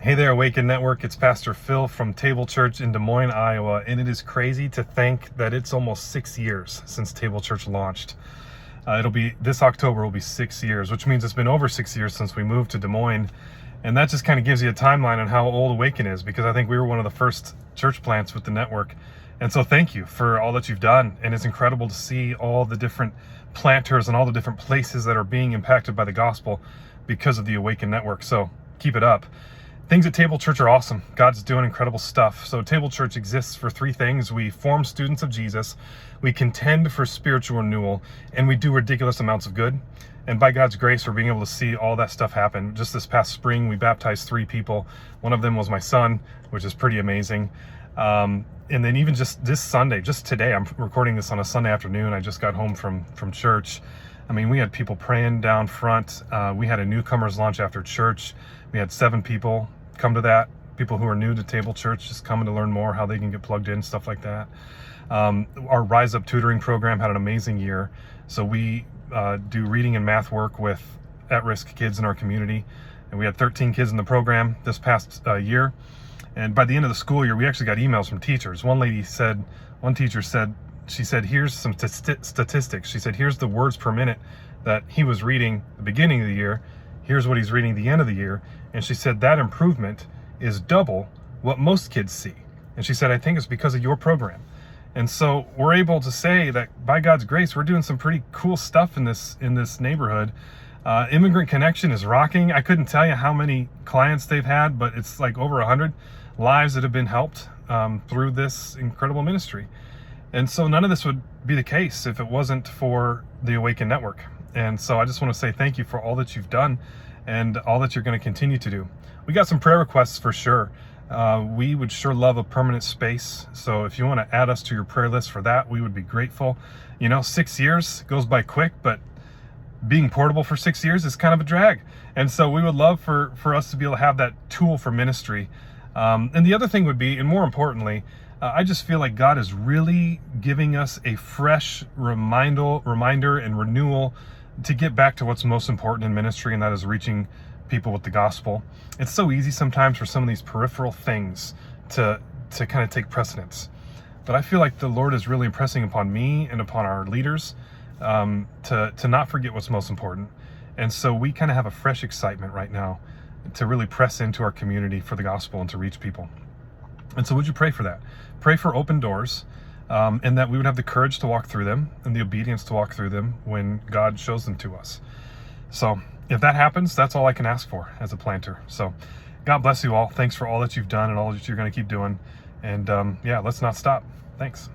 Hey there, Awaken Network. It's Pastor Phil from Table Church in Des Moines, Iowa, and it is crazy to think that it's almost 6 years since Table Church launched. This October will be 6 years, which means it's been over 6 years since we moved to Des Moines, and that just kind of gives you a timeline on how old Awaken is, because I think we were one of the first church plants with the network. And so thank you for all that you've done, and it's incredible to see all the different planters and all the different places that are being impacted by the gospel because of the Awaken Network. So keep it up. Things at Table Church are awesome. God's doing incredible stuff. So Table Church exists for three things. We form students of Jesus, we contend for spiritual renewal, and we do ridiculous amounts of good. And by God's grace, we're being able to see all that stuff happen. Just this past spring, we baptized 3 people. One of them was my son, which is pretty amazing. And then even just this Sunday, just today, I'm recording this on a Sunday afternoon. I just got home from church. I mean, we had people praying down front. We had a newcomers lunch after church. We had 7 people come to that. People who are new to Table Church, just coming to learn more how they can get plugged in, stuff like that. Our Rise Up tutoring program had an amazing year. So we do reading and math work with at-risk kids in our community. And we had 13 kids in the program this past year. And by the end of the school year, we actually got emails from teachers. One teacher said, here's some statistics. She said, here's the words per minute that he was reading the beginning of the year. Here's what he's reading the end of the year. And she said that improvement is double what most kids see. And she said, I think it's because of your program. And so we're able to say that by God's grace, we're doing some pretty cool stuff in this neighborhood. Immigrant Connection is rocking. I couldn't tell you how many clients they've had, but it's like over 100 lives that have been helped through this incredible ministry. And so none of this would be the case if it wasn't for the Awaken Network. And so I just want to say thank you for all that you've done and all that you're going to continue to do. We got some prayer requests for sure. We would sure love a permanent space. So if you want to add us to your prayer list for that, we would be grateful. 6 years goes by quick, but being portable for 6 years is kind of a drag. And so we would love for us to be able to have that tool for ministry. And the other thing would be, and more importantly, I just feel like God is really giving us a fresh reminder and renewal to get back to what's most important in ministry, and that is reaching people with the gospel. It's so easy sometimes for some of these peripheral things to kind of take precedence. But I feel like the Lord is really impressing upon me and upon our leaders to not forget what's most important. And so we kind of have a fresh excitement right now to really press into our community for the gospel and to reach people. And so would you pray for that? Pray for open doors, and that we would have the courage to walk through them and the obedience to walk through them when God shows them to us. So if that happens, that's all I can ask for as a planter. So God bless you all. Thanks for all that you've done and all that you're going to keep doing. And let's not stop. Thanks.